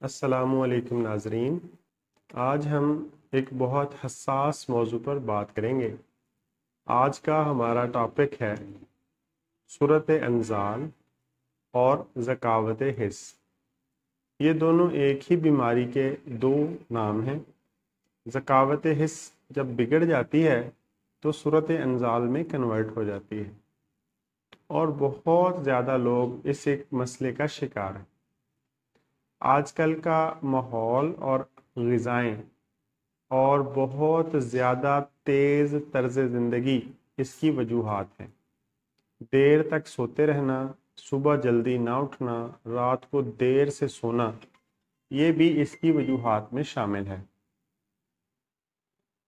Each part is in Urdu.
السلام علیکم ناظرین، آج ہم ایک بہت حساس موضوع پر بات کریں گے۔ آج کا ہمارا ٹاپک ہے صورت انزال اور ذکاوت حس۔ یہ دونوں ایک ہی بیماری کے دو نام ہیں۔ ذکاوت حس جب بگڑ جاتی ہے تو صورت انزال میں کنورٹ ہو جاتی ہے اور بہت زیادہ لوگ اس ایک مسئلے کا شکار ہیں۔ آج کل کا ماحول اور غذائیں اور بہت زیادہ تیز طرز زندگی اس کی وجوہات ہیں۔ دیر تک سوتے رہنا، صبح جلدی نہ اٹھنا، رات کو دیر سے سونا، یہ بھی اس کی وجوہات میں شامل ہے۔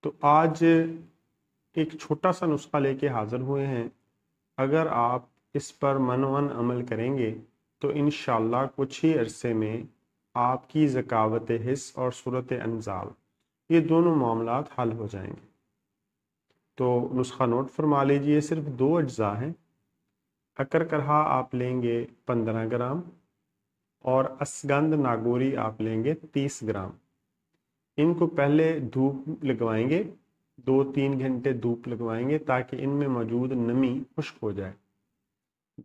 تو آج ایک چھوٹا سا نسخہ لے کے حاضر ہوئے ہیں۔ اگر آپ اس پر منوان عمل کریں گے تو انشاءاللہ کچھ ہی عرصے میں آپ کی ذکاوت حس اور صورت انزال یہ دونوں معاملات حل ہو جائیں گے۔ تو نسخہ نوٹ فرما لیجئے، صرف 2 اجزاء ہیں۔ اکر کرہا آپ لیں گے 15 گرام اور اسگند ناگوری آپ لیں گے 30 گرام۔ ان کو پہلے دھوپ لگوائیں گے، 2-3 گھنٹے دھوپ لگوائیں گے تاکہ ان میں موجود نمی خشک ہو جائے۔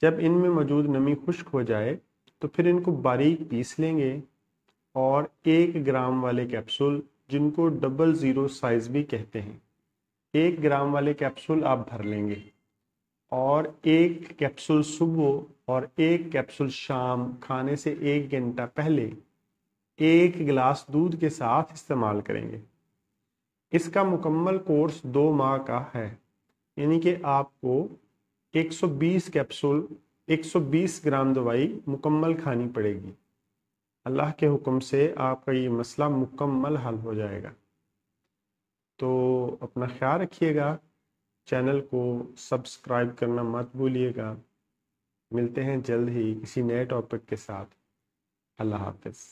جب ان میں موجود نمی خشک ہو جائے تو پھر ان کو باریک پیس لیں گے اور 1 گرام والے کیپسول، جن کو 00 سائز بھی کہتے ہیں، 1 گرام والے کیپسول آپ بھر لیں گے اور 1 کیپسول صبح اور 1 کیپسول شام کھانے سے 1 گھنٹہ پہلے 1 گلاس دودھ کے ساتھ استعمال کریں گے۔ اس کا مکمل کورس 2 ماہ کا ہے، یعنی کہ آپ کو 120 کیپسول 120 گرام دوائی مکمل کھانی پڑے گی۔ اللہ کے حکم سے آپ کا یہ مسئلہ مکمل حل ہو جائے گا۔ تو اپنا خیال رکھیے گا، چینل کو سبسکرائب کرنا مت بھولیے گا۔ ملتے ہیں جلد ہی کسی نئے ٹاپک کے ساتھ۔ اللہ حافظ۔